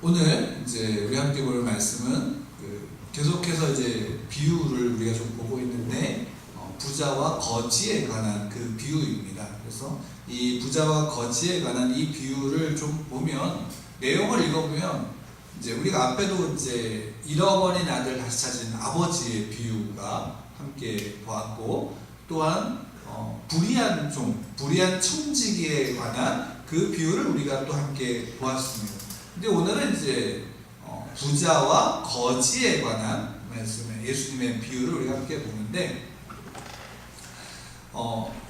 오늘 이제 우리 함께 볼 말씀은 계속해서 이제 비유를 우리가 좀 보고 있는데 부자와 거지에 관한 그 비유입니다. 그래서 이 부자와 거지에 관한 이 비유를 좀 보면 내용을 읽어보면 이제 우리가 앞에도 이제 잃어버린 아들 다시 찾은 아버지의 비유가 함께 보았고 또한 불의한 종, 불의한 청지기에 관한 그 비유를 우리가 또 함께 보았습니다. 근데 오늘은 이제 부자와 거지에 관한 말씀에 예수님의 비유를 우리가 함께 보는데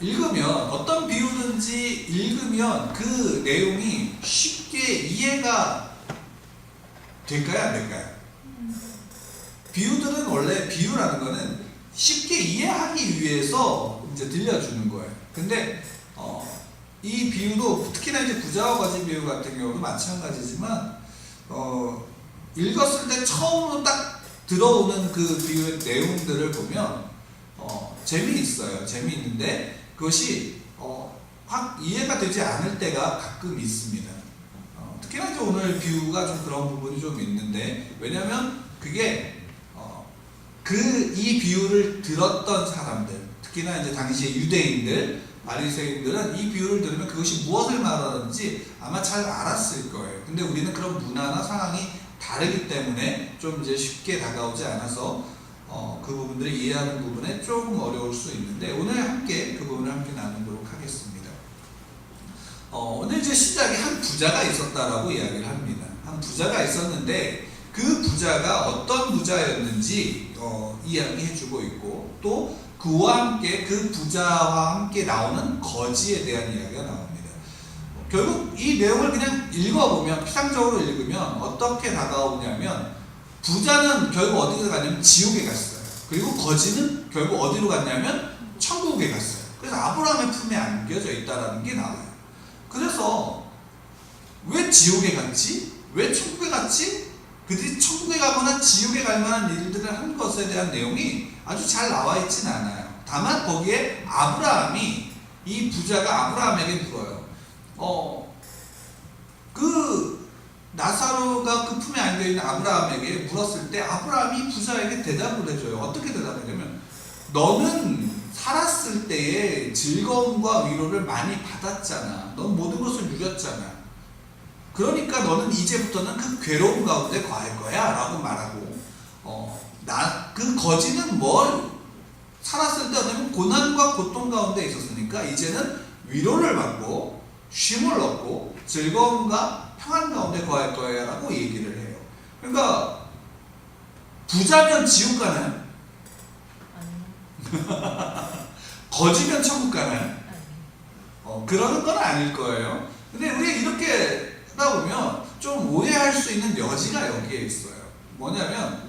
읽으면 어떤 비유든지 읽으면 그 내용이 쉽게 이해가 될까요? 안 될까요? 비유들은 원래 비유라는 거는 쉽게 이해하기 위해서 이제 들려주는 거예요. 근데 이 비유도 특히나 이제 부자와 거지 비유 같은 경우도 마찬가지지만 읽었을 때 처음으로 딱 들어오는 그 비유의 내용들을 보면 재미있어요. 재미있는데 그것이 확 이해가 되지 않을 때가 가끔 있습니다. 특히나 이제 오늘 비유가 좀 그런 부분이 좀 있는데 왜냐하면 그게 이 비유를 들었던 사람들, 특히나 이제 당시의 유대인들, 바리새인들은 이 비유를 들으면 그것이 무엇을 말하는지 아마 잘 알았을 거예요. 근데 우리는 그런 문화나 상황이 다르기 때문에 좀 이제 쉽게 다가오지 않아서 그 부분들을 이해하는 부분에 조금 어려울 수 있는데 오늘 함께 그 부분을 함께 나누도록 하겠습니다. 오늘 이제 시작에 한 부자가 있었다라고 이야기를 합니다. 한 부자가 있었는데 그 부자가 어떤 부자였는지 이야기해주고 있고 또 그와 함께 그 부자와 함께 나오는 거지에 대한 이야기가 나옵니다. 결국 이 내용을 그냥 읽어보면 피상적으로 읽으면 어떻게 다가오냐면 부자는 결국 어디로 갔냐면 지옥에 갔어요. 그리고 거지는 결국 어디로 갔냐면 천국에 갔어요. 그래서 아브라함의 품에 안겨져 있다는 게 나와요. 그래서 왜 지옥에 갔지? 왜 천국에 갔지? 그들이 천국에 가거나 지옥에 갈 만한 일들을 한 것에 대한 내용이 아주 잘 나와 있지는 않아요. 다만 거기에 아브라함이 이 부자가 아브라함에게 물어요. 그 나사로가 그 품에 안겨있는 아브라함에게 물었을 때 아브라함이 부자에게 대답을 해줘요. 어떻게 대답하냐면 너는 살았을 때의 즐거움과 위로를 많이 받았잖아. 넌 모든 것을 누렸잖아. 그러니까 너는 이제부터는 그 괴로움 가운데 거할 거야 라고 말하고 그 거지는 살았을 때 어쩌면 고난과 고통 가운데 있었으니까 이제는 위로를 받고 쉼을 얻고 즐거움과 평안 가운데 거할 거야 라고 얘기를 해요. 그러니까 부자면 지옥 가나요? 아니요. 거지면 천국 가나요? 아니요. 그러는 건 아닐 거예요. 근데 우리 이렇게 하다 보면 좀 오해할 수 있는 여지가 여기에 있어요. 뭐냐면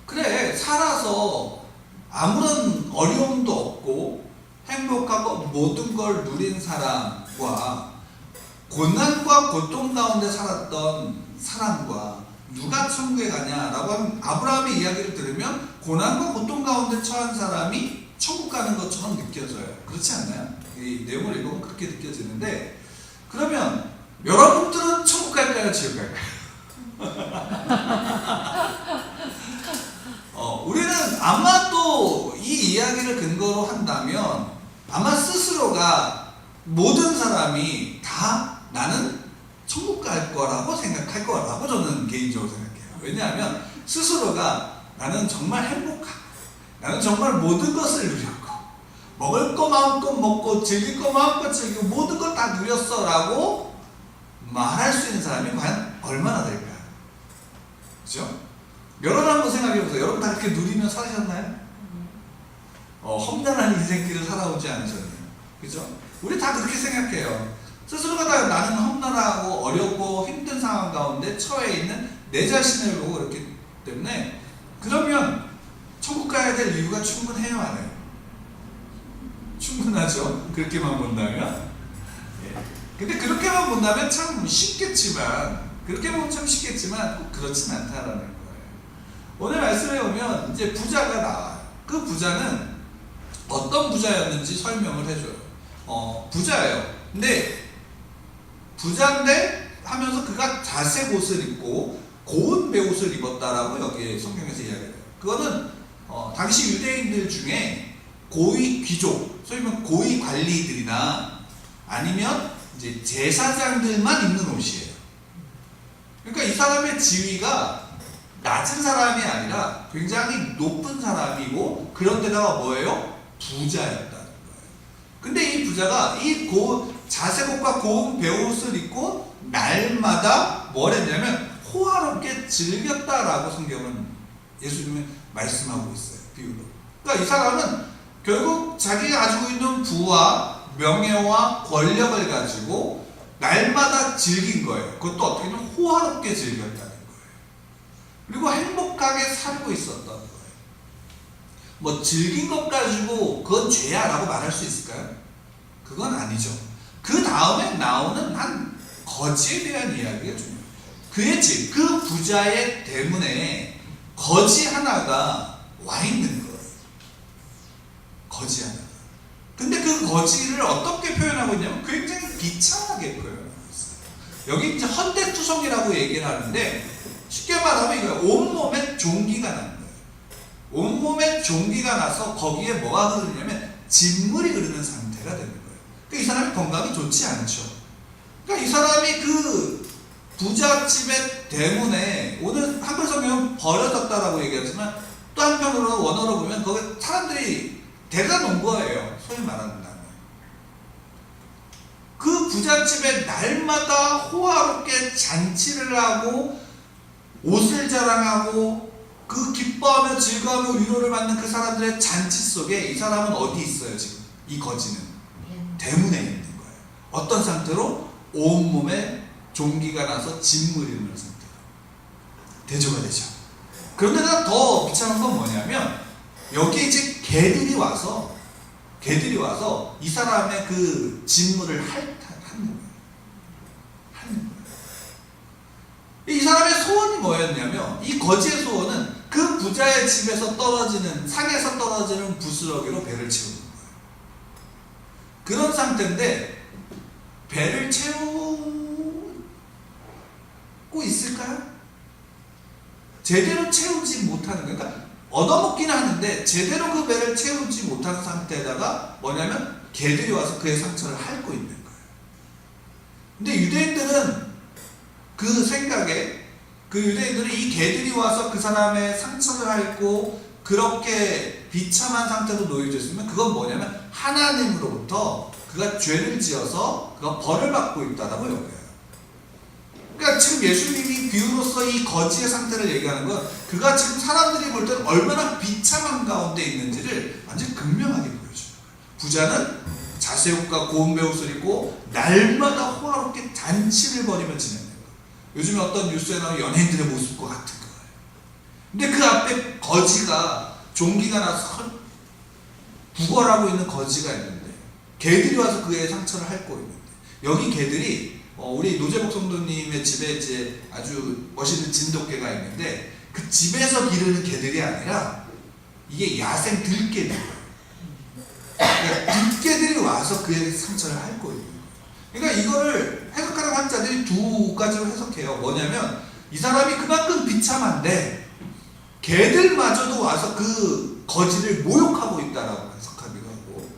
그래 살아서 아무런 어려움도 없고 행복하고 모든 걸 누린 사람과 고난과 고통 가운데 살았던 사람과 누가 천국에 가냐라고 하면 아브라함의 이야기를 들으면 고난과 고통 가운데 처한 사람이 천국 가는 것처럼 느껴져요. 그렇지 않나요? 이 내용을 읽으면 그렇게 느껴지는데 그러면 여러분들은 천국 갈까요? 지옥 갈까요? 우리는 아마 또 이 이야기를 근거로 한다면 아마 스스로가 모든 사람이 다 나는 천국 갈 거라고 생각할 거라고 저는 개인적으로 생각해요. 왜냐하면 스스로가 나는 정말 행복하고 나는 정말 모든 것을 누렸고 먹을 거 마음껏 먹고 즐길 거 마음껏 즐기고 모든 걸 다 누렸어 라고 말할 수 있는 사람이 과연 얼마나 될까요? 그죠? 여러분 한번 생각해보세요. 여러분 다 이렇게 누리며 사셨나요? 험난한 인생길을 살아오지 않으셨나요? 그죠? 우리 다 그렇게 생각해요. 스스로가 다 나는 험난하고 어렵고 힘든 상황 가운데 처해 있는 내 자신을 보고 그렇기 때문에 그러면 천국 가야 될 이유가 충분해요, 안 해요? 충분하죠? 그렇게만 본다면? 근데 그렇게만 본다면 참 쉽겠지만 그렇게 보면 참 쉽겠지만 꼭 그렇진 않다라는 거예요. 오늘 말씀에 보면 이제 부자가 나와요. 그 부자는 어떤 부자였는지 설명을 해줘요. 부자예요. 근데 부자인데 하면서 그가 자색 옷을 입고 고운 베옷을 입었다라고 여기에 성경에서 이야기해요. 그거는 당시 유대인들 중에 고위 귀족, 소위 말하면 고위 관리들이나 아니면 이제 제사장들만 입는 옷이에요. 그러니까 이 사람의 지위가 낮은 사람이 아니라 굉장히 높은 사람이고, 그런데다가 뭐예요? 부자였다는 거예요. 근데 이 부자가 이 자색옷과 고운 베옷을 입고 날마다 뭘 했냐면 호화롭게 즐겼다라고 성경은 예수님이 말씀하고 있어요. 비유로. 그러니까 이 사람은 결국 자기가 가지고 있는 부와 명예와 권력을 가지고 날마다 즐긴 거예요. 그것도 어떻게 보면 호화롭게 즐겼다는 거예요. 그리고 행복하게 살고 있었던 거예요. 뭐 즐긴 것 가지고 그건 죄야 라고 말할 수 있을까요? 그건 아니죠. 그 다음에 나오는 한 거지에 대한 이야기가 중요해요. 그의 집, 그 부자의 대문에 거지 하나가 와 있는 거예요. 거지 하나. 근데 그 거지를 어떻게 표현하고 있냐면 굉장히 비참하게 표현하고 있어요. 여기 이제 헌대투성이라고 얘기를 하는데, 쉽게 말하면 이거예요. 온몸에 종기가 난 거예요. 온몸에 종기가 나서 거기에 뭐가 흐르냐면 진물이 흐르는 상태가 되는 거예요. 그러니까 이 사람이 건강이 좋지 않죠. 그러니까 이 사람이 그 부잣집의 대문에, 오늘 한글 성경은 버려졌다라고 얘기하지만 또 한편으로 원어로 보면 거기 사람들이 데려다 놓은 거예요. 소위 말한다면. 그 부잣집에 날마다 호화롭게 잔치를 하고 옷을 자랑하고 그 기뻐하며 즐거워하며 위로를 받는 그 사람들의 잔치 속에 이 사람은 어디 있어요 지금? 이 거지는 대문에 있는 거예요. 어떤 상태로? 온몸에 종기가 나서 진물이 흐르는 상태로 대조가 되죠. 그런데다 더 비참한 건 뭐냐면, 여기에 이제 개들이 와서 이 사람의 그 진물을 하는 거예요. 이 사람의 소원이 뭐였냐면, 이 거지의 소원은 그 부자의 집에서 떨어지는, 상에서 떨어지는 부스러기로 배를 채우는 거예요. 그런 상태인데 배를 채우고 있을까요? 제대로 채우지 못하는 거예요. 그러니까 얻어먹기는 하는데 제대로 그 배를 채우지 못하는 상태에다가 뭐냐면 개들이 와서 그의 상처를 핥고 있는 거예요. 근데 유대인들은 그 생각에, 그 유대인들은 이 개들이 와서 그 사람의 상처를 핥고 그렇게 비참한 상태로 놓여져 있으면 그건 뭐냐면 하나님으로부터 그가 죄를 지어서 그가 벌을 받고 있다라고 여겨요. 그러니까 지금 예수님이 비유로서 이 거지의 상태를 얘기하는 건 그가 지금 사람들이 볼 때는 얼마나 비참한 가운데 있는지를 완전히 극명하게 보여주는 거예요. 부자는 자색옷과 고운 베옷을 입고 날마다 호화롭게 잔치를 벌이며 지내는 거예요. 요즘에 어떤 뉴스에 나오는 연예인들의 모습과 같은 거예요. 근데 그 앞에 거지가, 종기가 나서 구걸하고 있는 거지가 있는데, 개들이 와서 그의 상처를 핥고 있는데, 여기 개들이 우리 노재복 성도님의 집에 이제 아주 멋있는 진돗개가 있는데, 그 집에서 기르는 개들이 아니라 이게 야생 들개들이에요. 그러니까 들개들이 와서 그의 상처를 핥고 있는 거예요. 그러니까 이거를 해석하는 학자들이 두 가지로 해석해요. 뭐냐면 이 사람이 그만큼 비참한데 개들마저도 와서 그 거지를 모욕하고 있다라고 해석하기도 하고,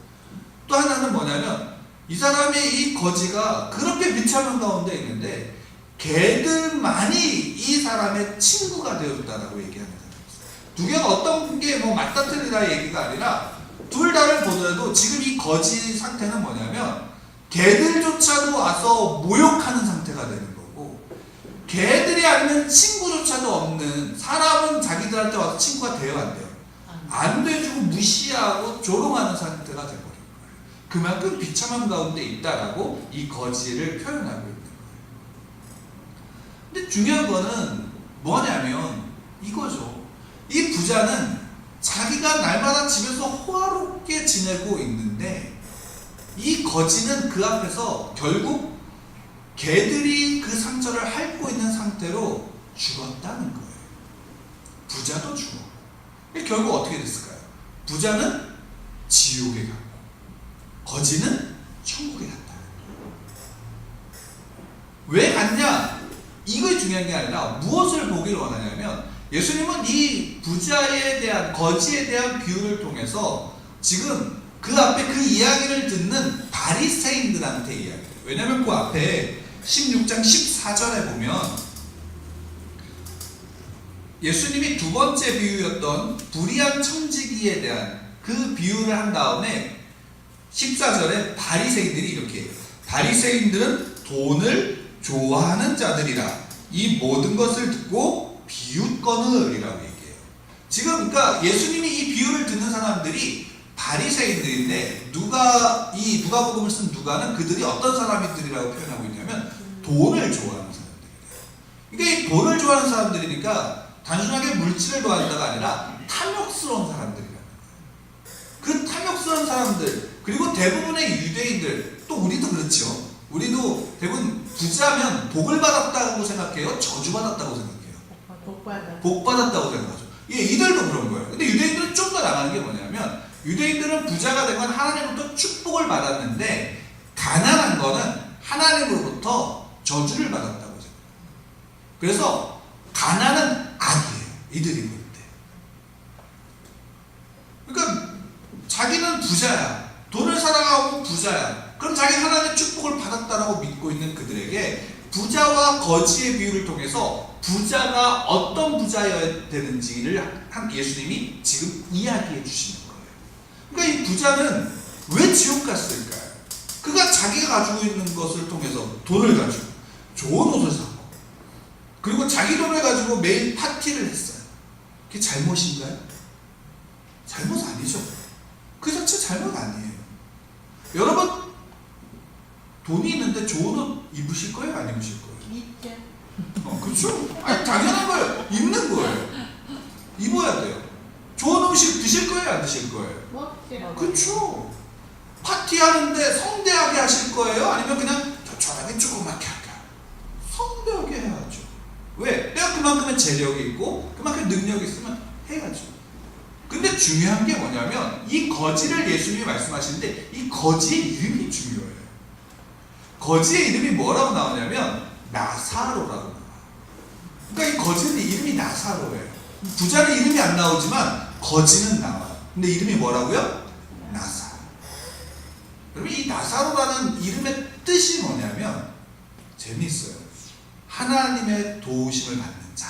또 하나는 뭐냐면 이 사람이, 이 거지가 그렇게 비참한 가운데 있는데 개들만이 이 사람의 친구가 되었다라고 얘기하는 사람이 있어요. 두 개가 어떤 게 뭐 맞다 틀리다 얘기가 아니라 둘 다를 보더라도 지금 이 거지 상태는 뭐냐면 개들조차도 와서 모욕하는 상태가 되는 거고, 개들이 아니면 친구조차도 없는 사람은 자기들한테 와서 친구가 돼요, 안 돼요? 안 돼주고 무시하고 조롱하는 상태가 돼버린 거예요. 그만큼 비참한 가운데 있다라고 이 거지를 표현하고 있는 거예요. 근데 중요한 거는 뭐냐면 이거죠. 이 부자는 자기가 날마다 집에서 호화롭게 지내고 있는데 이 거지는 그 앞에서 결국 개들이 그 상처를 핥고 있는 상태로 죽었다는 거예요. 부자도 죽었고. 결국 어떻게 됐을까요? 부자는 지옥에 갔고 거지는 천국에 갔다. 왜 갔냐? 이거 중요한 게 아니라 무엇을 보기를 원하냐면 예수님은 이 부자에 대한 거지에 대한 비유를 통해서 지금 그 앞에 그 이야기를 듣는 바리새인들한테 이야기해요. 왜냐하면 그 앞에 16장 14절에 보면 예수님이 두 번째 비유였던 불의한 청지기에 대한 그 비유를 한 다음에 14절에 바리새인들이 이렇게 해요. 바리새인들은 돈을 좋아하는 자들이라 이 모든 것을 듣고 비웃거늘이라고 얘기해요. 지금 그러니까 예수님이 이 비유를 듣는 사람들이 바리새인들인데 이 누가복음을 쓴 누가는 그들이 어떤 사람들이라고 표현하고 있냐면 돈을 좋아하는 사람들이에요. 그러니까 이 돈을 좋아하는 사람들이니까 단순하게 물질을 좋아한다가 아니라 탐욕스러운 사람들이라는 거예요. 그 탐욕스러운 사람들 그리고 대부분의 유대인들 또 우리도 그렇죠. 우리도 대부분 부자면 복을 받았다고 생각해요? 저주받았다고 생각해요? 복 받았다고 생각하죠. 이들도 그런 거예요. 근데 유대인들은 좀 더 나가는 게 뭐냐면 유대인들은 부자가 된 건 하나님으로부터 축복을 받았는데 가난한 거는 하나님으로부터 저주를 받았다고 생각해요. 그래서 가난은 악이에요. 이들이 볼 때. 그러니까 자기는 부자야. 돈을 살아가고 부자야. 그럼 자기는 하나님의 축복을 받았다라고 믿고 있는 그들에게 부자와 거지의 비유를 통해서 부자가 어떤 부자여야 되는지를 예수님이 지금 이야기해 주시는 거예요. 그러니까 이 부자는 왜 지옥 갔을까요? 그가 자기가 가지고 있는 것을 통해서 돈을 가지고 좋은 옷을 사고 그리고 자기 돈을 가지고 매일 파티를 했어요. 그게 잘못인가요? 잘못 아니죠. 그 자체 잘못 아니에요. 여러분 돈이 있는데 좋은 옷 입으실 거예요? 안 입으실 거예요? 그렇죠. 아니 당연한 거예요. 입는 거예요. 입어야 돼요. 좋은 음식 드실 거예요? 안 드실 거예요? 그렇죠. 파티하는데 성대하게 하실 거예요? 아니면 그냥 조촐하게 조그맣게 할까요? 성대하게 해야죠. 왜? 내가 그만큼의 재력이 있고 그만큼 능력이 있으면 해야죠. 근데 중요한 게 뭐냐면 이 거지를 예수님이 말씀하시는데 이 거지의 이름이 중요해요. 거지의 이름이 뭐라고 나오냐면 나사로라고 나와요. 그러니까 이 거지는 이름이 나사로예요. 부자는 이름이 안 나오지만 거지는 나와요. 근데 이름이 뭐라고요? 나사로. 그러면 이 나사로라는 이름의 뜻이 뭐냐면 재미있어요. 하나님의 도우심을 받는 자.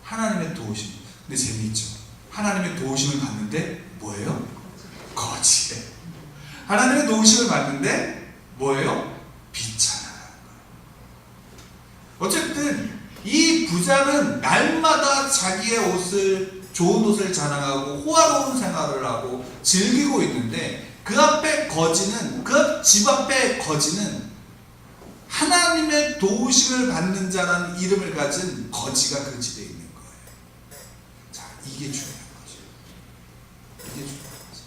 하나님의 도우심. 근데 재미있죠. 하나님의 도우심을 받는데 뭐예요? 거지예요. 하나님의 도우심을 받는데 뭐예요? 비천하다는 거예요. 어쨌든 이 부자는 날마다 자기의 옷을 좋은 옷을 자랑하고 호화로운 생활을 하고 즐기고 있는데 그 앞에 거지는 그 집 앞에 거지는 하나님의 도우심을 받는 자라는 이름을 가진 거지가 그 집에 있는 거예요. 자, 이게 중요한 거죠. 이게 중요한 거죠.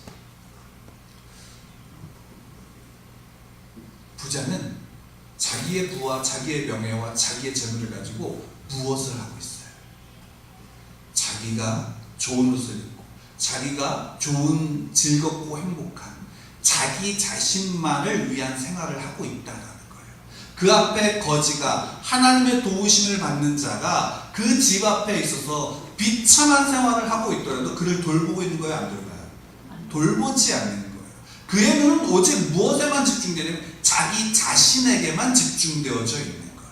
부자는 자기의 부와 자기의 명예와 자기의 재물을 가지고 무엇을 하고 있어요? 자기가 좋은 옷을 입고 자기가 좋은 즐겁고 행복한 자기 자신만을 위한 생활을 하고 있다는 거예요. 그 앞에 거지가 하나님의 도우심을 받는 자가 그 집 앞에 있어서 비참한 생활을 하고 있더라도 그를 돌보고 있는 거예요? 안 돌봐요? 돌보지 않는 거예요. 그의 눈은 오직 무엇에만 집중되냐면 자기 자신에게만 집중되어져 있는 거예요.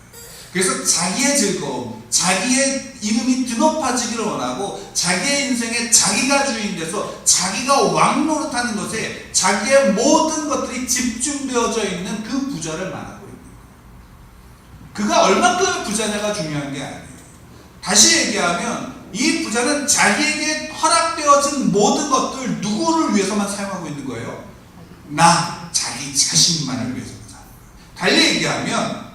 그래서 자기의 즐거움, 자기의 이름이 드높아지기를 원하고 자기의 인생에 자기가 주인 돼서 자기가 왕 노릇하는 것에 자기의 모든 것들이 집중되어져 있는 그 부자를 말하고 있는 거예요. 그가 얼마큼 부자냐가 중요한 게 아니에요. 다시 얘기하면 이 부자는 자기에게 허락되어진 모든 것들 누구를 위해서만 사용하고 있는 거예요? 자기 자신만을 위해서만 사는 거예요. 달리 얘기하면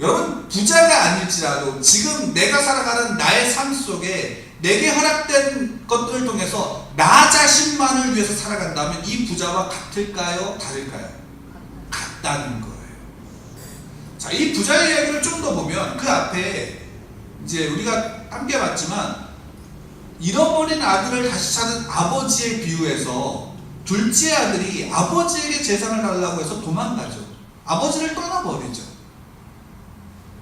여러분 부자가 아닐지라도 지금 내가 살아가는 나의 삶 속에 내게 허락된 것들을 통해서 나 자신만을 위해서 살아간다면 이 부자와 같을까요? 다를까요? 같다는 거예요. 자, 이 부자의 이야기를 좀 더 보면 그 앞에 이제 우리가 함께 봤지만 잃어버린 아들을 다시 찾은 아버지의 비유에서 둘째 아들이 아버지에게 재산을 달라고 해서 도망가죠. 아버지를 떠나버리죠.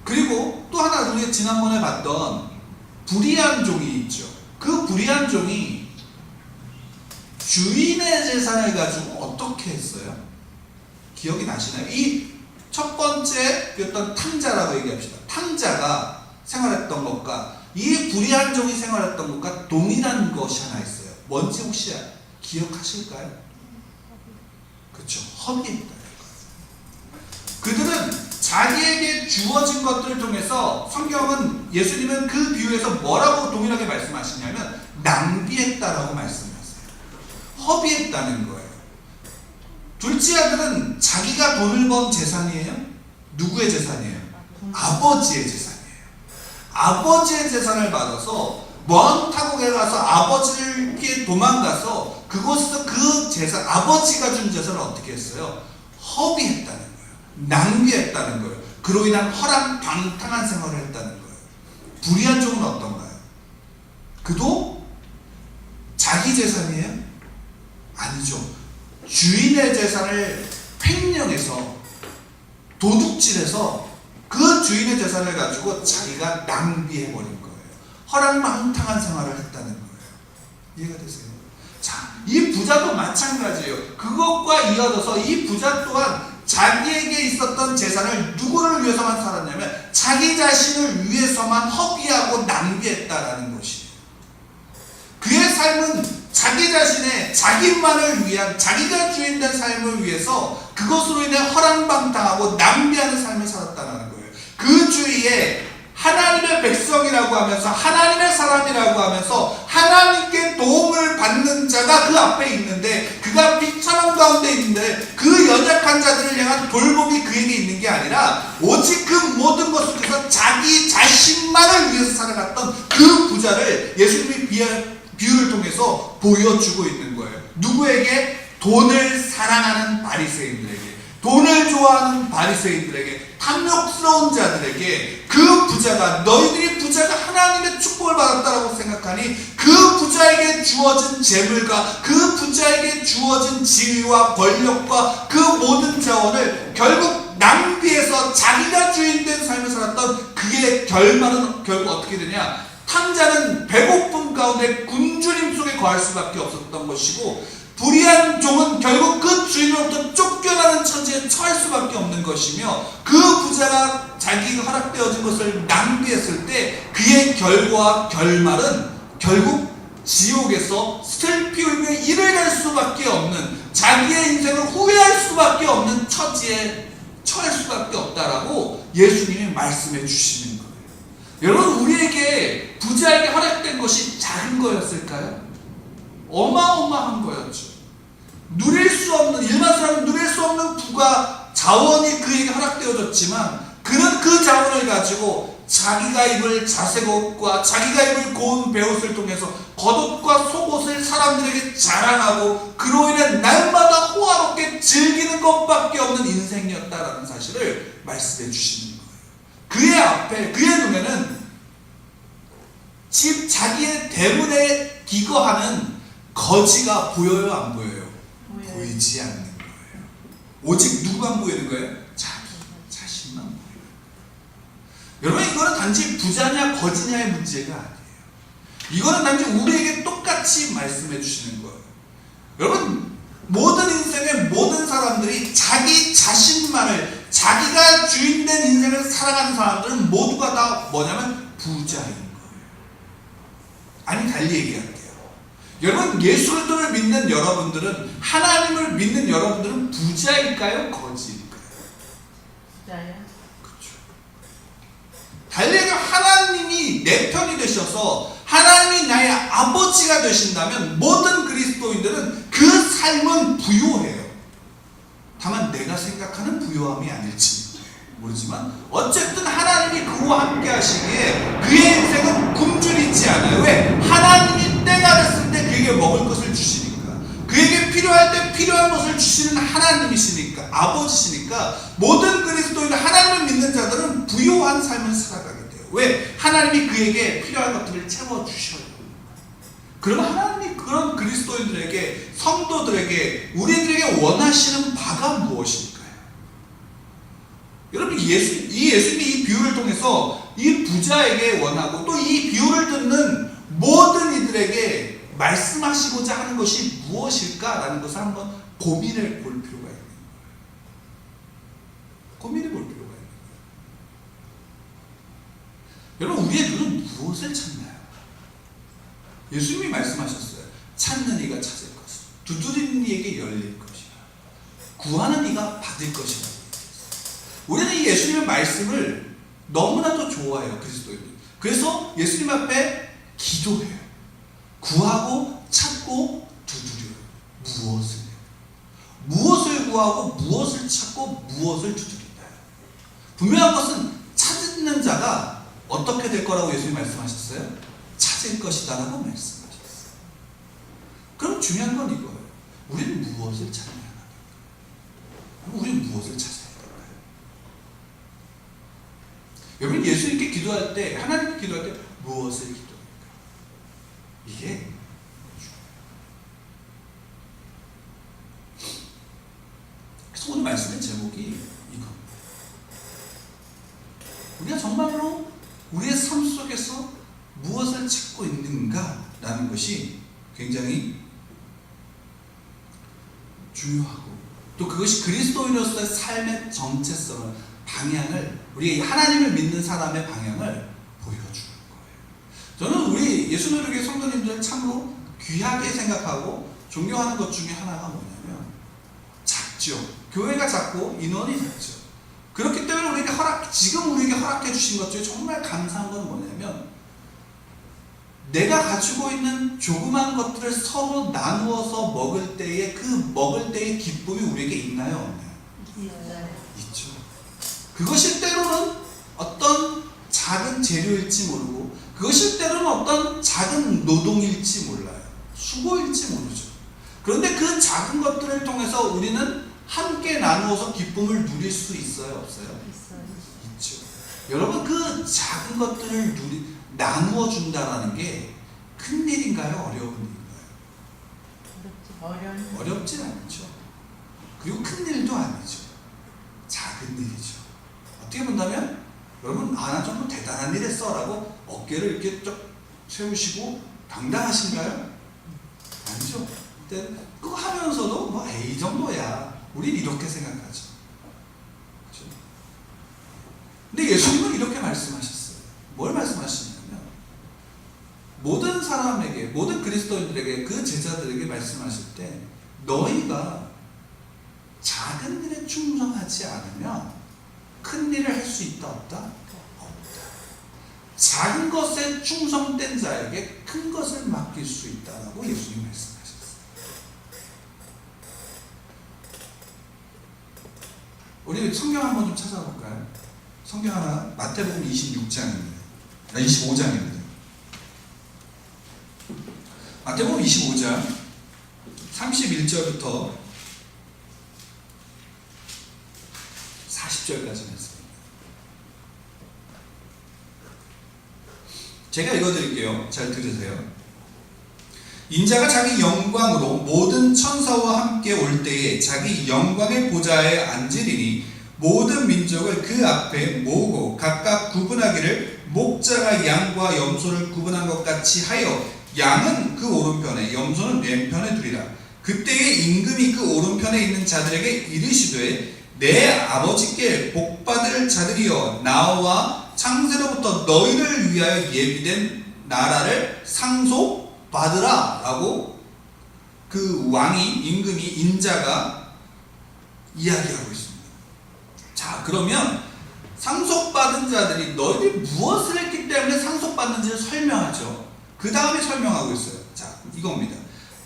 그리고 또 하나 우리가 지난번에 봤던 불의한 종이 있죠. 그 불의한 종이 주인의 재산을 가지고 어떻게 했어요? 기억이 나시나요? 이 첫 번째 어떤 탕자라고 얘기합시다. 탕자가 생활했던 것과 이 불의한 종이 생활했던 것과 동일한 것이 하나 있어요. 뭔지 혹시 기억하실까요? 그렇죠. 허비했다는 거예요. 그들은 자기에게 주어진 것들을 통해서 성경은 예수님은 그 비유에서 뭐라고 동일하게 말씀하시냐면 낭비했다라고 말씀하세요. 허비했다는 거예요. 둘째 아들은 자기가 돈을 번 재산이에요? 누구의 재산이에요? 아버지의 재산이에요. 아버지의 재산을 받아서 먼 타국에 가서 아버지를 피해 도망가서 그곳에서 그 재산, 아버지가 준 재산을 어떻게 했어요? 허비했다는 거예요. 낭비했다는 거예요. 그로 인한 허랑방탕한 생활을 했다는 거예요. 불의한 종은 어떤가요? 그도 자기 재산이에요? 아니죠. 주인의 재산을 횡령해서 도둑질해서 그 주인의 재산을 가지고 자기가 낭비해버린 거예요. 허랑방탕한 생활을 했다는 거예요. 이해가 되세요? 자, 이 부자도 마찬가지예요. 그것과 이어져서 이 부자 또한 자기에게 있었던 재산을 누구를 위해서만 살았냐면 자기 자신을 위해서만 허비하고 낭비했다라는 것이에요. 그의 삶은 자기 자신의 자기만을 위한 자기가 주인된 삶을 위해서 그것으로 인해 허랑방탕하고 낭비하는 삶을 살았다는 거예요. 그 주위에 하나님의 백성이라고 하면서 하나님의 사람이라고 하면서 하나님께 도움을 받는 자가 그 앞에 있는데 그가 비천함 가운데 있는데 그 연약한 자들을 향한 돌봄이 그에게 있는 게 아니라 오직 그 모든 것을 위해서 자기 자신만을 위해서 살아갔던 그 부자를 예수님이 비유를 통해서 보여주고 있는 거예요. 누구에게? 돈을 사랑하는 바리새인들에게, 돈을 좋아하는 바리새인들에게, 탐욕스러운 자들에게 그 부자가 너희들이 부자가 하나님의 축복을 받았다라고 생각하니 그 부자에게 주어진 재물과 그 부자에게 주어진 지위와 권력과 그 모든 자원을 결국 낭비해서 자기가 주인된 삶을 살았던 그의 결말은 결국 어떻게 되냐? 탕자는 배고픔 가운데 굶주림 속에 거할 수밖에 없었던 것이고 불의한 종은 결국 그 주인으로부터 쫓겨나는 처지에 처할 수밖에 없는 것이며 그 부자가 자기가 허락되어진 것을 낭비했을 때 그의 결과와 결말은 결국 지옥에서 슬피 울며 이를 갈 수밖에 없는 자기의 인생을 후회할 수밖에 없는 처지에 처할 수밖에 없다라고 예수님이 말씀해 주시는 거예요. 여러분, 우리에게 부자에게 허락된 것이 작은 거였을까요? 어마어마한 거였죠. 누릴 수 없는, 일반 사람은 누릴 수 없는 부가 자원이 그에게 허락되어졌지만 그는 그 자원을 가지고 자기가 입을 자색옷과 자기가 입을 고운 베옷을 통해서 겉옷과 속옷을 사람들에게 자랑하고 그로 인해 날마다 호화롭게 즐기는 것밖에 없는 인생이었다라는 사실을 말씀해 주시는 거예요. 그의 앞에, 그의 눈에는 집 자기의 대문에 기거하는 거지가 보여요, 안 보여요? 보이지 않는 거예요. 오직 누구만 보이는 거예요? 자기 자신만 보이는 거예요. 여러분, 이거는 단지 부자냐 거지냐의 문제가 아니에요. 이거는 단지 우리에게 똑같이 말씀해 주시는 거예요. 여러분, 모든 인생의 모든 사람들이 자기 자신만을, 자기가 주인된 인생을 살아가는 사람들은 모두가 다 뭐냐면 부자인 거예요. 아니, 달리 얘기할게요. 여러분, 예수 그리스도를 믿는 여러분들은, 하나님을 믿는 여러분들은 부자일까요? 거지일까요? 부자요. 그렇죠. 달리 얘기하면 하나님이 내 편이 되셔서 하나님이 나의 아버지가 되신다면 모든 그리스도인들은 그 삶은 부유해요. 다만 내가 생각하는 부유함이 아닐지 모르지만 어쨌든 하나님이 그와 함께 하시기에 그의 인생은 굶주리지 않아요. 왜? 하나님이 때가 됐을 때 그에게 먹을 것을 주시니까, 그에게 필요할 때 필요한 것을 주시는 하나님이시니까, 아버지시니까 모든 그리스도인, 하나님을 믿는 자들은 부유한 삶을 살아가게 돼요. 왜? 하나님이 그에게 필요한 것들을 채워주셔요. 그러면 하나님이 그런 그리스도인들에게, 성도들에게, 우리들에게 원하시는 바가 무엇일까요? 여러분 이 예수님이 이 비유를 통해서 이 부자에게 원하고 또 이 비유를 듣는 모든 이들에게 말씀하시고자 하는 것이 무엇일까라는 것을 한번 고민해 볼 필요가 있는 거예요. 고민해 볼 필요가 있는 거예요. 여러분 우리의 눈은 무엇을 찾나요? 예수님이 말씀하셨어요. 찾는 이가 찾을 것이다. 두드리는 이에게 열릴 것이다. 구하는 이가 받을 것이다. 우리는 이 예수님의 말씀을 너무나도 좋아해요. 그리스도인들. 그래서 예수님 앞에 기도해요. 구하고 찾고 두드려요. 무엇을요? 무엇을 구하고 무엇을 찾고 무엇을 두드린다. 분명한 것은 찾는 자가 어떻게 될 거라고 예수님 말씀하셨어요? 찾을 것이다 라고 말씀하셨어요. 그럼 중요한 건 이거예요. 우리는 무엇을 찾아야 하나? 우리는 무엇을 찾아야 될까요? 여러분 예수님께 기도할 때, 하나님께 기도할 때 무엇을 기도할까? 이게 중요해요. 그래서 오늘 말씀의 제목이 이겁니다. 우리가 정말로 우리의 삶 속에서 무엇을 찾고 있는가라는 것이 굉장히 중요하고 또 그것이 그리스도인으로서의 삶의 정체성을, 방향을, 우리 하나님을 믿는 사람의 방향을 보여주는 거예요. 저는 우리 예수노력의 성도님들 참으로 귀하게 생각하고 존경하는 것 중에 하나가 뭐냐면 작죠. 교회가 작고 인원이 작죠. 그렇기 때문에 우리에게 지금 우리에게 허락해 주신 것 중에 정말 감사한 건 뭐냐면 내가 가지고 있는 조그만 것들을 서로 나누어서 먹을 때의 그 먹을 때의 기쁨이 우리에게 있나요? 없나요? 있죠. 그것이 때로는 어떤 작은 재료일지 모르고 그것이 때로는 어떤 작은 노동일지 몰라요. 수고일지 모르죠. 그런데 그 작은 것들을 통해서 우리는 함께 나누어서 기쁨을 누릴 수 있어요? 없어요? 있죠. 여러분 그 작은 것들을 나누어 준다라는 게 큰일인가요? 어려운 일인가요? 어렵진 않죠. 그리고 큰일도 아니죠. 작은 일이죠. 어떻게 본다면 여러분 나 정말 대단한 일 했어 라고 어깨를 이렇게 쭉 세우시고 당당하신가요? 아니죠. 그거 하면서도 뭐 이 정도야. 우린 이렇게 생각하죠. 그렇죠? 근데 예수님은 이렇게 말씀하셨어요. 뭘 말씀하시냐면 모든 사람에게, 모든 그리스도인들에게, 그 제자들에게 말씀하실 때 너희가 작은 일에 충성하지 않으면 큰 일을 할 수 있다 없다? 없다. 작은 것에 충성된 자에게 큰 것을 맡길 수 있다라고 예수님이 말씀하셨어요. 우리 성경 한번 좀 찾아볼까요? 성경 하나, 마태복음 26장입니다. 25장입니다. 마태복음 25장 31절부터 40절까지 말씀입니다. 제가 읽어드릴게요. 잘 들으세요. 인자가 자기 영광으로 모든 천사와 함께 올 때에 자기 영광의 보좌에 앉으리니 모든 민족을 그 앞에 모으고 각각 구분하기를 목자가 양과 염소를 구분한 것 같이 하여 양은 그 오른편에 염소는 왼편에 두리라. 그때에 임금이 그 오른편에 있는 자들에게 이르시되 내 아버지께 복받을 자들이여 나와 창세로부터 너희를 위하여 예비된 나라를 상속받으라 라고 그 왕이, 임금이, 인자가 이야기하고 있습니다. 자, 그러면 상속받은 자들이 너희들이 무엇을 했기 때문에 상속받는지를 설명하죠. 그 다음에 설명하고 있어요. 자, 이겁니다.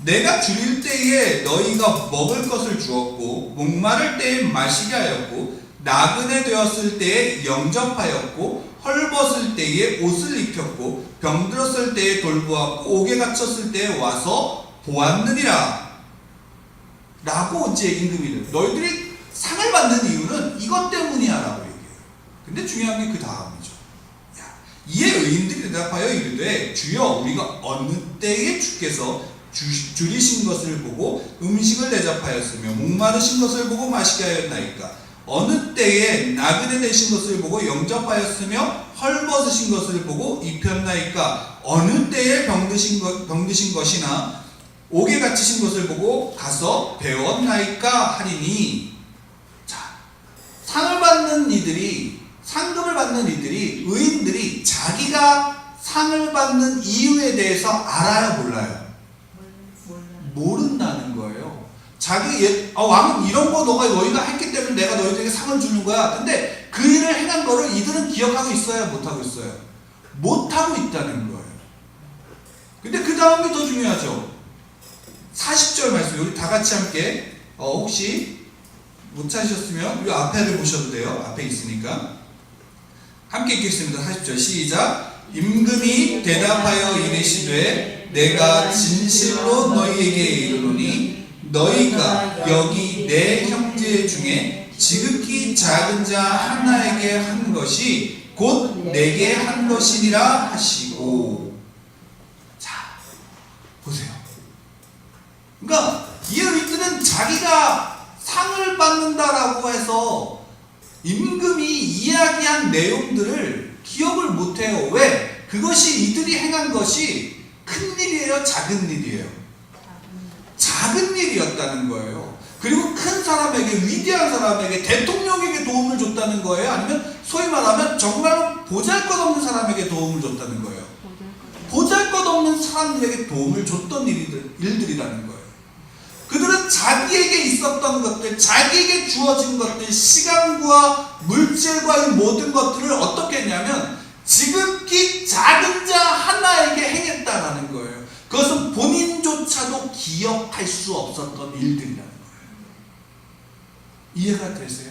내가 줄일 때에 너희가 먹을 것을 주었고 목마를 때에 마시게 하였고 나그네 되었을 때에 영접하였고 헐벗을 때에 옷을 입혔고 병들었을 때에 돌보았고 옥에 갇혔을 때에 와서 보았느니라 라고 이제 임금이 너희들이 상을 받는 이유는 이것 때문이야 라고 얘기해요. 근데 중요한 게 그 다음이죠. 이에 의인들이 대답하여 이르되 주여 우리가 어느 때에 주께서 줄이신 것을 보고 음식을 대접하였으며 목마르신 것을 보고 마시게 하였나이까. 어느 때에 나그네 되신 것을 보고 영접하였으며 헐벗으신 것을 보고 입혔나이까? 어느 때에 병드신 것이나 옥에 갇히신 것을 보고 가서 배웠나이까? 하리니. 자, 상을 받는 이들이, 상급을 받는 이들이, 의인들이 자기가 상을 받는 이유에 대해서 알아요, 몰라요? 모른다는 거예요. 왕은 이런 거 너희가 했기 때문에 내가 너희들에게 상을 주는 거야. 근데 그 일을 행한 거를 이들은 기억하고 있어요, 못하고 있어요? 못하고 있다는 거예요. 근데 그 다음이 더 중요하죠. 40절 말씀, 우리 다 같이 함께, 혹시 못 찾으셨으면 이 앞에를 보셔도 돼요. 앞에 있으니까. 함께 읽겠습니다. 40절 시작. 임금이 대답하여 이르시되 내가 진실로 너희에게 이르노니 너희가 여기 내 형제 중에 지극히 작은 자 하나에게 한 것이 곧 내게 한 것이니라 하시고. 자, 보세요. 그러니까 이 의인들은 자기가 상을 받는다라고 해서 임금이 이야기한 내용들을 기억을 못해요. 왜? 그것이 이들이 행한 것이 큰 일이에요? 작은 일이에요? 작은 일이었다는 거예요. 그리고 큰 사람에게, 위대한 사람에게, 대통령에게 도움을 줬다는 거예요? 아니면 소위 말하면 정말 보잘것없는 사람에게 도움을 줬다는 거예요? 보잘것없는 사람들에게 도움을 줬던 일들이라는 거예요. 그들은 자기에게 있었던 것들, 자기에게 주어진 것들, 시간과 물질과 이 모든 것들을 어떻게 했냐면 지극히 작은 자 하나에게 행했다라는 거예요. 그것은 본인조차도 기억할 수 없었던 일들이라는 거예요. 이해가 되세요?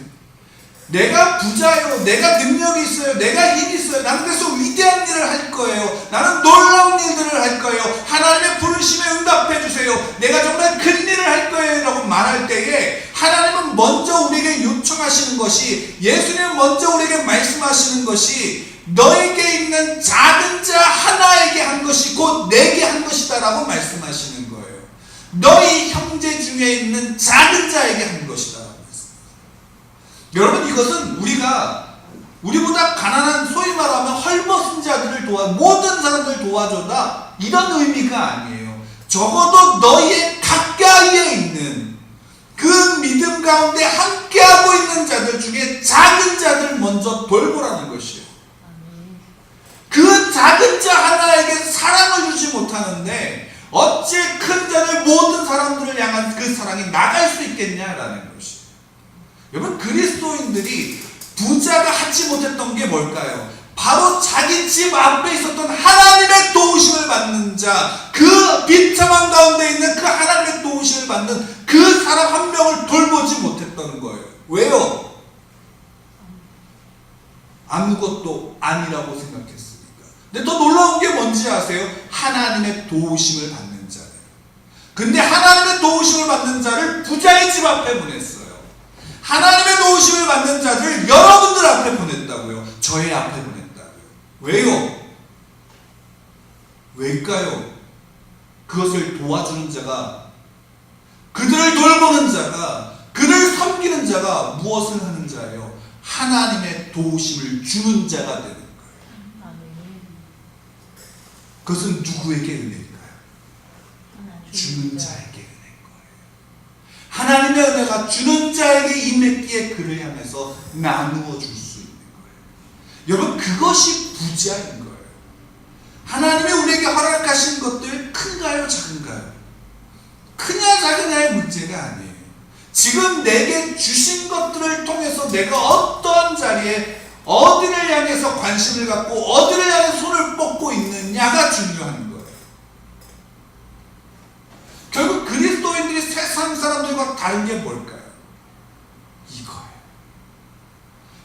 내가 부자요, 내가 능력이 있어요, 내가 힘이 있어요, 나는 그래서 위대한 일을 할 거예요, 나는 놀라운 일들을 할 거예요, 하나님의 부르심에 응답해 주세요, 내가 정말 큰 일을 할 거예요 라고 말할 때에 하나님은 먼저 우리에게 요청하시는 것이, 예수님은 먼저 우리에게 말씀하시는 것이 너에게 있는 작은 자 하나에게 한 것이 곧 내게 한 것이다 라고 말씀하시는 거예요. 너희 형제 중에 있는 작은 자에게 한 것이다. 여러분, 이것은 우리보다 가난한, 소위 말하면 헐벗은 자들을 모든 사람들을 도와줘라 이런 의미가 아니에요. 적어도 너희의 가까이에 있는 그 믿음 가운데 함께하고 있는 자들 중에 작은 자들 먼저 돌보라는 것이에요. 그 작은 자 하나에게 사랑을 주지 못하는데 어찌 큰 자들, 모든 사람들을 향한 그 사랑이 나갈 수 있겠냐라는 것이에요. 여러분, 그리스도인들이 부자가 하지 못했던 게 뭘까요? 바로 자기 집 앞에 있었던 하나님의 도우심을 받는 자, 그 비참한 가운데 있는 그 하나님의 도우심을 받는 그 사람 한 명을 돌보지 못했던 거예요. 왜요? 아무것도 아니라고 생각했으니까. 근데 더 놀라운 게 뭔지 아세요? 하나님의 도우심을 받는 자예요. 근데 하나님의 도우심을 받는 자를 부자의 집 앞에 보냈어요. 하나님의 도우심을 받는 자들 여러분들 앞에 보냈다고요. 저희 앞에 보냈다고요. 왜요? 왜일까요? 그것을 도와주는 자가, 그들을 돌보는 자가, 그들을 섬기는 자가 무엇을 하는 자예요? 하나님의 도우심을 주는 자가 되는 거예요. 그것은 누구에게 은혜일까요? 주는 자에게. 하나님의 은혜가 주는 자에게 임했기에 그를 향해서 나누어 줄 수 있는 거예요. 여러분, 그것이 부자인 거예요. 하나님이 우리에게 허락하신 것들 큰가요, 작은가요? 크냐 작으냐의 문제가 아니에요. 지금 내게 주신 것들을 통해서 내가 어떤 자리에 어디를 향해서 관심을 갖고 어디를 향해 손을 뻗고 있느냐가 중요한 거예요. 결국 그리스도인들이 세상 사람들과 다른 게 뭘까요? 이거예요.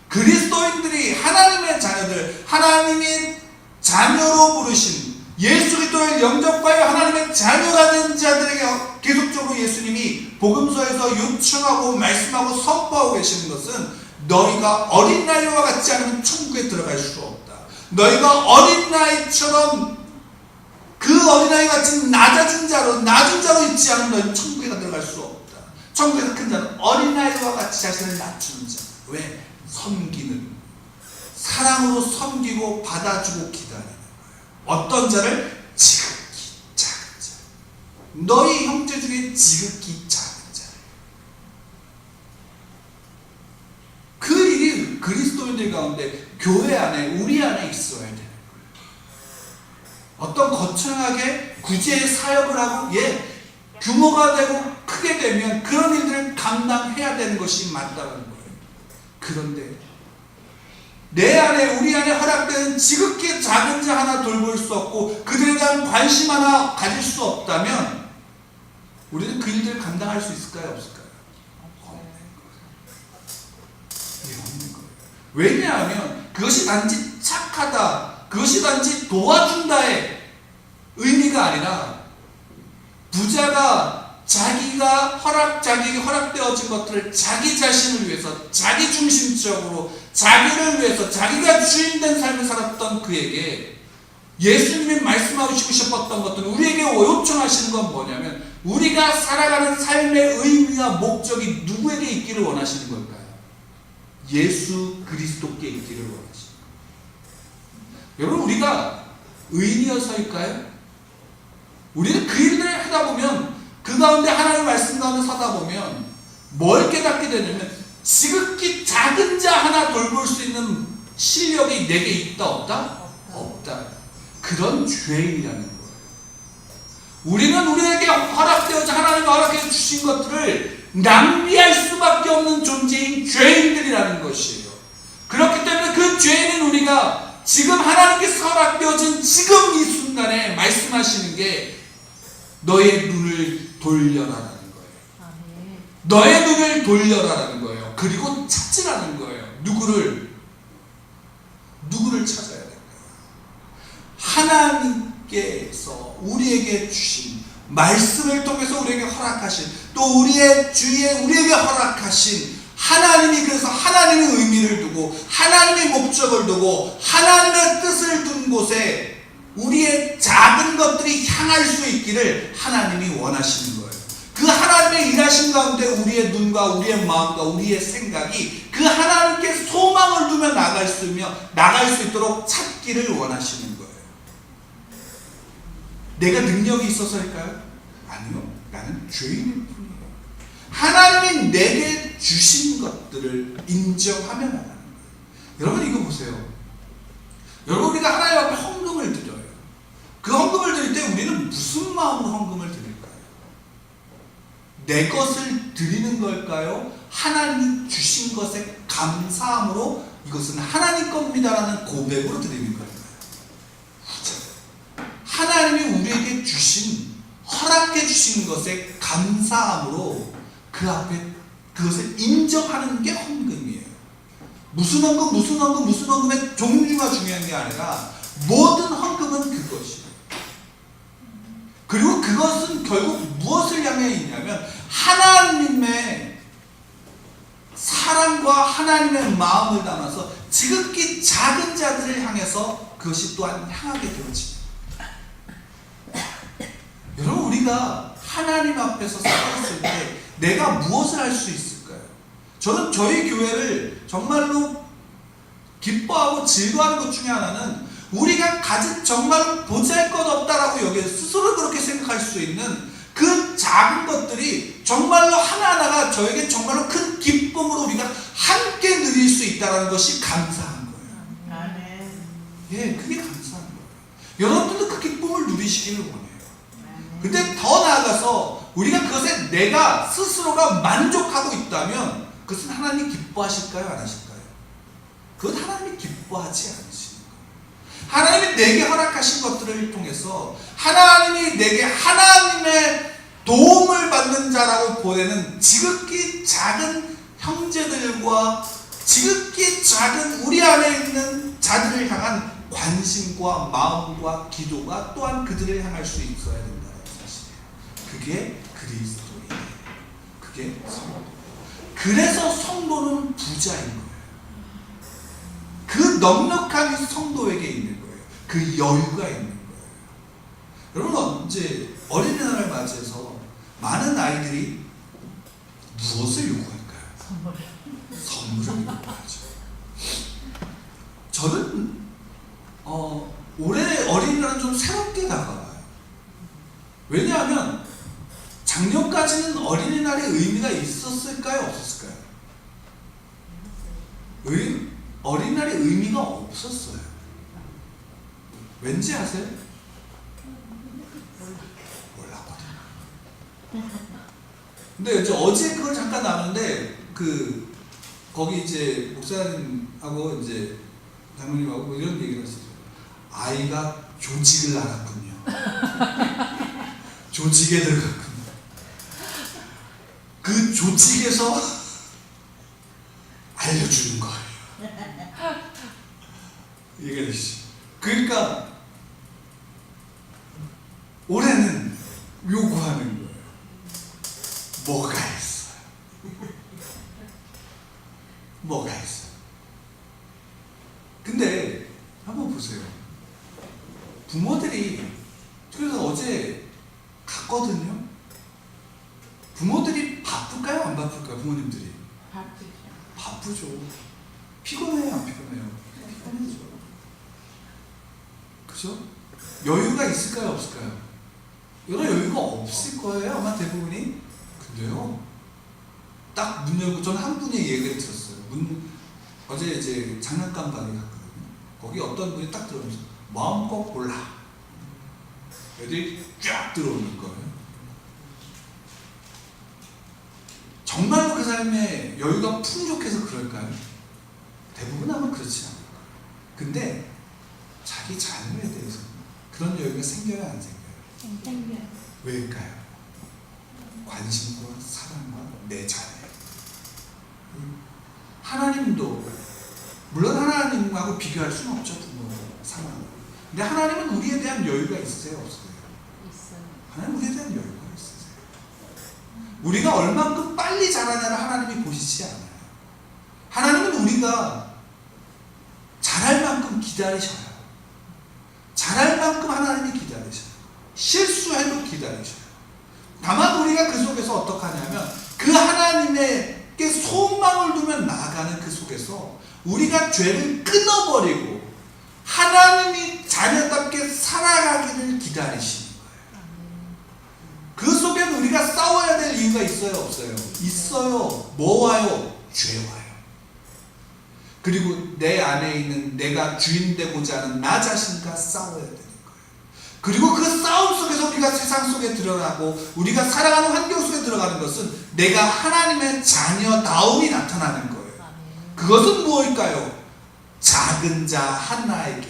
그리스도인들이 하나님의 자녀들, 하나님이 자녀로 부르신 예수 그리스도의 영접하여 하나님의 자녀가 된 자들에게 계속적으로 예수님이 복음서에서 요청하고 말씀하고 선포하고 계시는 것은 너희가 어린 나이와 같지 않으면 천국에 들어갈 수 없다. 너희가 어린 나이처럼 그 어린아이 같은 낮은 자로 있지 않으면 너희는 천국에 들어갈 수 없다. 천국에서 큰 자는 어린아이와 같이 자신을 낮추는 자. 왜? 섬기는, 사랑으로 섬기고 받아주고 기다리는 거예요. 어떤 자를? 지극히 작은 자. 너희 형제 중에 지극히 작은 자. 그 일이 그리스도인들 가운데, 교회 안에, 우리 안에 있어야 되는 거예요. 어떤 거창하게 구제의 사역을 하고 규모가 되고 크게 되면 그런 일들을 감당해야 되는 것이 맞다는 거예요. 그런데 내 안에, 우리 안에 허락되는 지극히 작은 자 하나 돌볼 수 없고 그들에 대한 관심 하나 가질 수 없다면 우리는 그 일들을 감당할 수 있을까요? 없을까요? 없는 거예요. 왜냐하면 그것이 단지 착하다, 그것이 단지 도와준다의 의미가 아니라 부자가 자기에게 허락되어진 것들을 자기 자신을 위해서, 자기 중심적으로, 자기를 위해서, 자기가 주인된 삶을 살았던 그에게 예수님이 말씀하시고 싶었던 것들은, 우리에게 요청하시는 건 뭐냐면, 우리가 살아가는 삶의 의미와 목적이 누구에게 있기를 원하시는 걸까요? 예수 그리스도께 있기를 원하시는 거예요. 여러분, 우리가 의인이어서일까요? 우리는 그 일들을 하다 보면, 그 가운데 하나님의 말씀 가운데 서다 보면 뭘 깨닫게 되냐면, 지극히 작은 자 하나 돌볼 수 있는 실력이 내게 있다 없다? 없다. 그런 죄인이라는 거예요. 우리는 우리에게 허락되어져 하나님이 허락해 주신 것들을 낭비할 수밖에 없는 존재인 죄인들이라는 것이에요. 그렇기 때문에 그 죄인은 우리가 지금 하나님께서 허락되어진 지금 이 순간에 말씀하시는 게 너의 눈을 돌려라라는 거예요. 너의 눈을 돌려라라는 거예요. 그리고 찾으라는 거예요. 누구를 찾아야 될까요? 하나님께서 우리에게 주신 말씀을 통해서 우리에게 허락하신, 또 우리의 주위에 우리에게 허락하신 하나님이, 그래서 하나님의 의미를 두고 하나님의 목적을 두고 하나님의 뜻을 둔 곳에 우리의 작은 것들이 향할 수 있기를 하나님이 원하시는 거예요. 그 하나님의 일하신 가운데 우리의 눈과 우리의 마음과 우리의 생각이 그 하나님께 소망을 두며 나갈 수 있도록 찾기를 원하시는 거예요. 내가 능력이 있어서일까요? 아니요. 나는 죄인일 뿐이에요. 하나님이 내게 주신 것들을 인정하며 나가는 거예요. 여러분, 이거 보세요. 여러분, 우리가 하나님 앞에 헌금을 드려요. 그 헌금을 드릴 때 우리는 무슨 마음으로 헌금을 드릴까요? 내 것을 드리는 걸까요? 하나님이 주신 것에 감사함으로 이것은 하나님 겁니다라는 고백으로 드리는 걸까요? 하나님이 우리에게 주신, 허락해 주신 것에 감사함으로 그 앞에 그것을 인정하는 게 헌금이에요. 무슨 헌금의 종류가 중요한 게 아니라 모든 헌금은 그것이에요. 그리고 그것은 결국 무엇을 향해 있냐면 하나님의 사랑과 하나님의 마음을 담아서 지극히 작은 자들을 향해서 그것이 또한 향하게 되어집니다. 여러분, 우리가 하나님 앞에서 살았을 때 내가 무엇을 할 수 있을까요? 저는 저희 교회를 정말로 기뻐하고 즐거워하는 것 중에 하나는 우리가 가진 정말 보잘것없다라고 여기에 스스로 그렇게 생각할 수 있는 그 작은 것들이 정말로 하나하나가 저에게 정말로 큰 기쁨으로 우리가 함께 누릴 수 있다는 것이 감사한 거예요. 아멘. 예, 그게 감사한 거예요. 여러분들도 그 기쁨을 누리시기를 원해요. 근데 더 나아가서 우리가 그것에 내가 스스로가 만족하고 있다면 그것은 하나님이 기뻐하실까요? 안 하실까요? 그건 하나님이 기뻐하지 않으시는 거예요. 하나님이 내게 허락하신 것들을 통해서 하나님이 내게 하나님의 도움을 받는 자라고 보내는 지극히 작은 형제들과 지극히 작은 우리 안에 있는 자들을 향한 관심과 마음과 기도가 또한 그들을 향할 수 있어야 된다는 사실이에요. 그게 그리스도예요. 그게 성도. 그래서 성도는 부자인 거예요. 그 넉넉함이 성도에게 있는 거예요. 그 여유가 있는 거예요. 여러분, 이제 어린이날을 맞이해서 많은 아이들이 무엇을 요구할까요? 선물. 선물을 입어야죠. 저는 올해 어린이날은 좀 새롭게 다가와요. 왜냐하면 작년까지는 어린이날의 의미가 있었을까요? 없었을까요? 어린이날의 의미가 없었어요. 왠지 아세요? 몰랐거든요. 근데 이제 어제 그걸 잠깐 나눴는데 거기 이제 목사님하고 이제 장모님하고 뭐 이런 얘기를 했어요. 아이가 조직을 알았군요. 조직에 들어갔군요. 그 조직에서 알려주는 거예요. 이게 되시죠. 그러니까 올해는 요구하는 거예요. 뭐가 있어요? 뭐가 있어요? 근데 한번 보세요. 부모들이, 그래서 어제 갔거든요. 부모들이 바쁠까요? 안 바쁠까요? 부모님들이 바쁘죠. 피곤해요? 안 피곤해요? 피곤하죠. 그죠? 여유가 있을까요? 없을까요? 여러 여유가 없을 거예요, 아마 대부분이. 근데요, 딱 문 열고, 저는 한 분의 얘기를 들었어요. 어제 이제 장난감 가게 갔거든요. 거기 어떤 분이 딱 들어오면서 마음껏 골라. 애들이 쫙 들어오는 거예요. 정말로 그 삶에 여유가 풍족해서 그럴까요? 대부분 아마 그렇지 않아요. 근데 자기 자녀에 대해서 그런 여유가 생겨야 안 생겨요? 생겨요. 왜일까요? 관심과 사랑과 내 자녀. 하나님도 물론 하나님하고 비교할 수는 없죠, 부모 상황. 근데 하나님은 우리에 대한 여유가 있으세요, 없으세요? 있어요. 하나님 우리에 대한 여유가 있으세요. 우리가 얼만큼 빨리 자라냐를 하나님이 보시지 않아요. 하나님은 우리가 잘할 만큼 기다리셔요. 잘할 만큼 하나님이 기다리셔요. 실수해도 기다리셔요. 다만 우리가 그 속에서 어떻게 하냐면 그 하나님에게 소망을 두면 나아가는 그 속에서 우리가 죄를 끊어버리고 하나님이 자녀답게 살아가기를 기다리시는 거예요. 그 속에는 우리가 싸워야 될 이유가 있어요, 없어요? 있어요. 뭐와요? 죄와요. 그리고 내 안에 있는 내가 주인 되고자 하는 나 자신과 싸워야 되는 거예요. 그리고 그 싸움 속에서 우리가 세상 속에 드러나고 우리가 살아가는 환경 속에 들어가는 것은 내가 하나님의 자녀다움이 나타나는 거예요. 그것은 무엇일까요? 작은 자 하나에게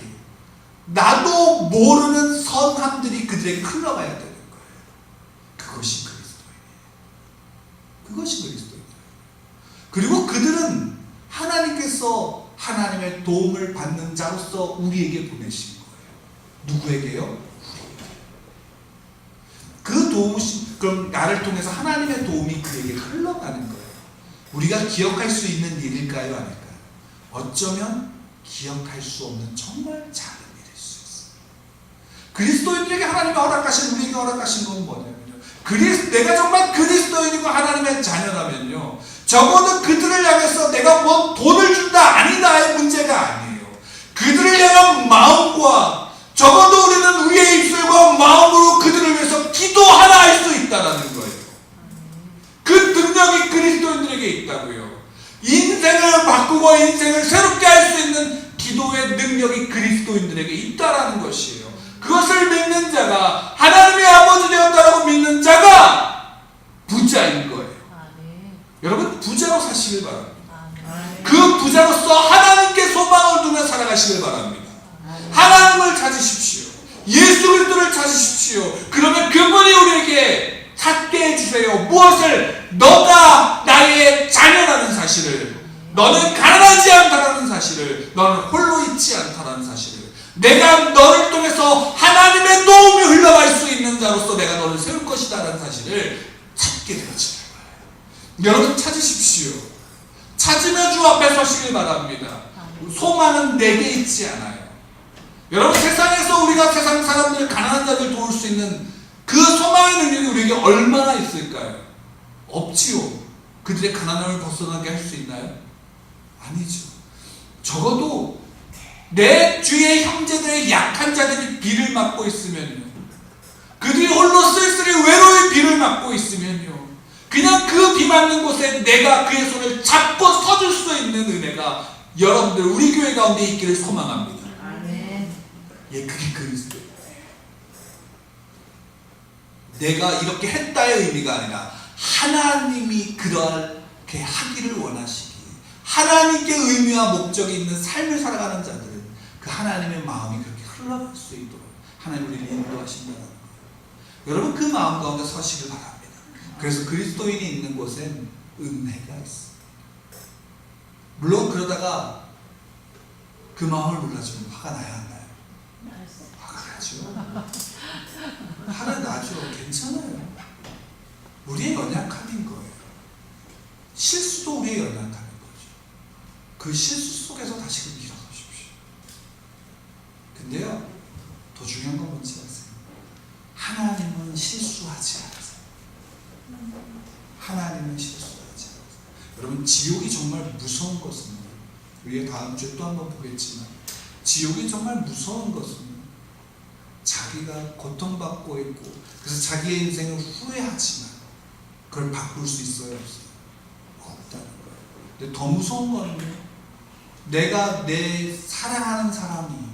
나도 모르는 선함들이 그들에게 흘러가야 되는 거예요. 그것이 그리스도인이에요. 그것이 그리스도인이에요. 그리고 그들은 하나님께서 하나님의 도움을 받는 자로서 우리에게 보내신 거예요. 누구에게요? 우리에게. 그 도우심, 그럼 나를 통해서 하나님의 도움이 그에게 흘러가는 거예요. 우리가 기억할 수 있는 일일까요? 아닐까요? 어쩌면 기억할 수 없는 정말 작은 일일 수 있어요. 그리스도인들에게 하나님이 허락하신, 우리에게 허락하신 건 뭐냐면요, 내가 정말 그리스도인이고 하나님의 자녀라면요, 적어도 그들을 향해서 내가 뭐 돈을 준다 아니다의 문제가 아니에요. 그들을 향한 마음과 적어도 우리는 우리의 입술과 마음으로 그들을 위해서 기도하나 할 수 있다는 거예요. 그 능력이 그리스도인들에게 있다고요. 인생을 바꾸고 인생을 새롭게 할 수 있는 기도의 능력이 그리스도인들에게 있다라는 것이에요. 그것을 믿는 자가, 하나님의 아버지 되었다라고 믿는 자가 부자인 거예요. 여러분, 부자로 사시길 바랍니다. 그 부자로서 하나님께 소망을 두며 살아가시길 바랍니다. 하나님을 찾으십시오. 예수 그리스도를 찾으십시오. 그러면 그분이 우리에게 찾게 해주세요. 무엇을? 너가 나의 자녀라는 사실을, 너는 가난하지 않다라는 사실을, 너는 홀로 있지 않다라는 사실을, 내가 너를 통해서 하나님의 도움이 흘러갈 수 있는 자로서 내가 너를 세울 것이다라는 사실을 찾게 되어지는 거예요. 여러분, 찾으십시오. 찾으며 주 앞에 서시길 바랍니다. 소망은 내게 있지 않아요. 여러분, 세상에서 우리가 세상 사람들, 가난한 자들 도울 수 있는 그 소망의 능력이 우리에게 얼마나 있을까요? 없지요. 그들의 가난함을 벗어나게 할 수 있나요? 아니죠. 적어도 내 주위의 형제들의 약한 자들이 비를 맞고 있으면요, 그들이 홀로 쓸쓸히 외로이 비를 맞고 있으면요, 그냥 그 비 맞는 곳에 내가 그의 손을 잡고 서줄 수 있는 은혜가 여러분들 우리 교회 가운데 있기를 소망합니다. 아멘. 예, 그게 그리스도예요. 내가 이렇게 했다의 의미가 아니라 하나님이 그렇게 하기를 원하시기에, 하나님께 의미와 목적이 있는 삶을 살아가는 자들은 그 하나님의 마음이 그렇게 흘러갈 수 있도록 하나님 우리를 인도하신다는 거예요. 여러분, 그 마음 가운데 서시길 바랍니다. 그래서 그리스도인이 있는 곳엔 은혜가 있습니다. 물론 그러다가 그 마음을 몰라주면 화가 나야 안 나요? 화가 나죠. 화가 나죠. 괜찮아요. 우리의 연약함인 거예요. 실수도 우리의 연약함인 거죠. 그 실수 속에서 다시금 일어서십시오. 근데요, 더 중요한 건 뭔지 아세요? 하나님은 실수하지 않으세요. 하나님은 실수하지 않으세요. 여러분, 지옥이 정말 무서운 것은, 우리가 다음 주에 또 한번 보겠지만, 지옥이 정말 무서운 것은 자기가 고통받고 있고, 그래서 자기의 인생을 후회하지만 그걸 바꿀 수 있어요, 없어요? 없다는 거예요. 근데 더 무서운 거는요, 내가 내 사랑하는 사람이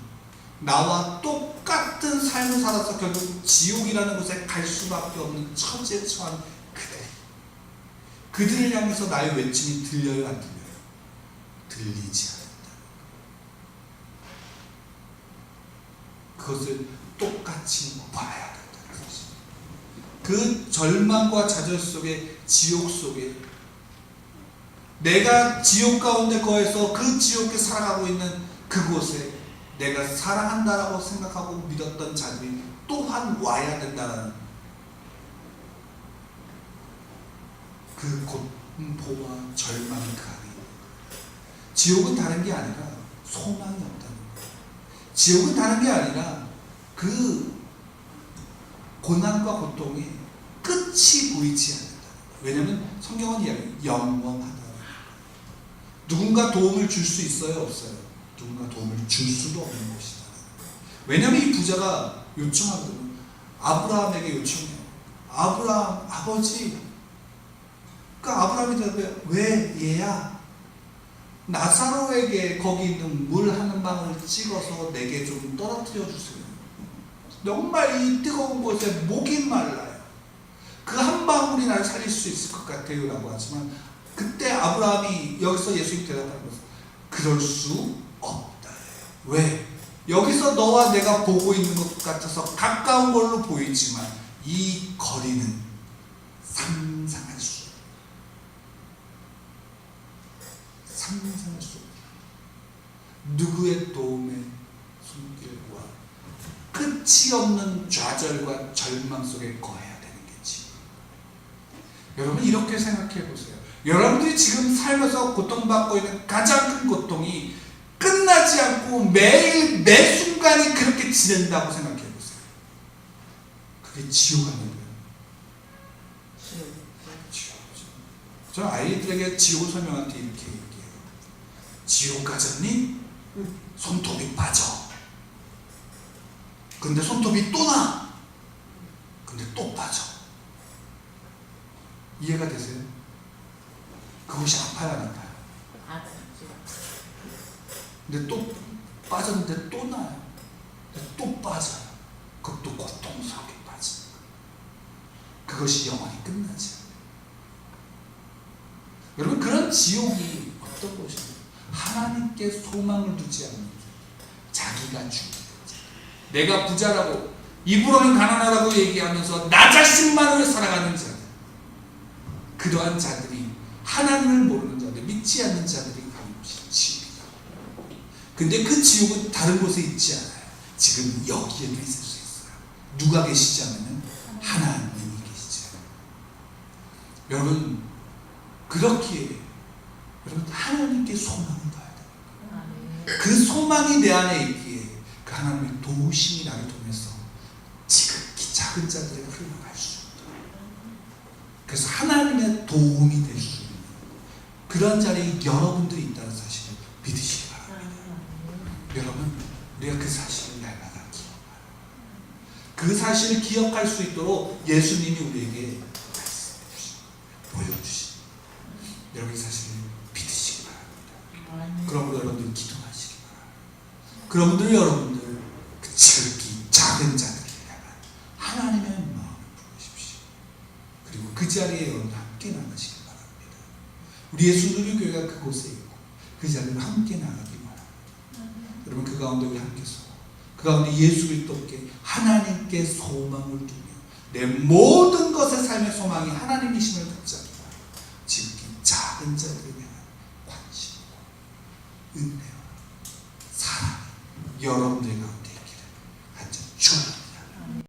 나와 똑같은 삶을 살아서 결국 지옥이라는 곳에 갈 수밖에 없는 처지에 처한 그들을 향해서 나의 외침이 들려요, 안 들려요? 들리지 않는다. 그것을 똑같이 봐야 된다는 거죠. 그 절망과 좌절 속에, 지옥 속에, 내가 지옥 가운데 거해서 그 지옥에 살아가고 있는 그곳에 내가 사랑한다라고 생각하고 믿었던 자들이 또한 와야 된다는 그 공포와 절망이 그 안에 있는 거예요. 지옥은 다른 게 아니라 소망이 없다는 거예요. 지옥은 다른 게 아니라 그 고난과 고통이 끝이 보이지 않는다. 왜냐하면 성경은 이야기해요. 영원하다. 누군가 도움을 줄 수 있어요, 없어요? 누군가 도움을 줄 수도 없는 것이다. 왜냐하면 이 부자가 요청하거든요. 아브라함에게 요청해요. 아브라함 아버지. 그러니까 아브라함이 대답해요. 왜 얘야? 나사로에게 거기 있는 물 한 방울 찍어서 내게 좀 떨어뜨려 주세요. 정말 이 뜨거운 곳에 목이 말라요. 그 한 방울이 날 살릴 수 있을 것 같아요 라고 하지만, 그때 아브라함이, 여기서 예수님 대답하는 것은 그럴 수 없다. 왜? 여기서 너와 내가 보고 있는 것 같아서 가까운 걸로 보이지만 이 거리는 상상할 수 없다. 누구의 도움의 손길과 끝이 없는 좌절과 절망 속에 거해야 되는 게지. 여러분, 이렇게 생각해 보세요. 여러분들이 지금 살면서 고통받고 있는 가장 큰 고통이 끝나지 않고 매일 매 순간이 그렇게 지낸다고 생각해 보세요. 그게 지옥 아니에요? 지옥이죠. 저는 아이들에게 지옥을 설명할 때 이렇게 얘기해요. 지옥 가졌니? 손톱이 빠져. 근데 손톱이 또 나. 근데 또 빠져. 이해가 되세요? 그것이 아파요, 안 아파요? 근데 또 빠졌는데 또 나요. 근데 또 빠져요. 그것도 고통스럽게 빠집니다. 그것이 영원히 끝나지 않아요. 여러분, 그런 지옥이 어떤 것입니까? 하나님께 소망을 두지 않는 자, 자기가 죽는 자, 내가 부자라고, 입으로는 가난하다고 얘기하면서 나 자신만으로 살아가는 자들, 그러한 자들이, 하나님을 모르는 자들, 믿지 않는 자들이 가는 것이 지옥이다. 근데 그 지옥은 다른 곳에 있지 않아요. 지금 여기에도 있을 수 있어요. 누가 계시지 않으면 하나님이 계시지 않아요. 여러분, 그렇기에 여러분, 하나님께 소망을 둬야 돼요. 그 소망이 내 안에 있기에 그 하나님의 도우심이 나를 통해서 지극히 작은 자들에게 흘러갈 수 있도록, 그래서 하나님의 도움이 될 수 있는 그런 자리에 여러분들이 있다는 사실, 우리가 그 사실을 날마다 기억하라. 그 사실을 기억할 수 있도록 예수님이 우리에게 말씀해 주시고 보여주시고, 여러분 이 사실을 믿으시기 바랍니다. 그러므로 여러분들 기도하시기 바랍니다. 그러므로 여러분들 그 지극히 작은 자들을 향한 하나님의 마음을 부르십시오. 그리고 그 자리에 여러분 함께 나가시기 바랍니다. 우리 예수누리교회가 그곳에 있고 그 자리를 함께 나가기 바랍니다. 여러분 그 가운데 우리 함께 서고 그 가운데 예수 그리스도께 하나님께 소망을 두며 내 모든 것의 삶의 소망이 하나님이심을 붙잡고 지극히 작은 자들에 대한 관심과 은혜와 사랑이 여러분들에게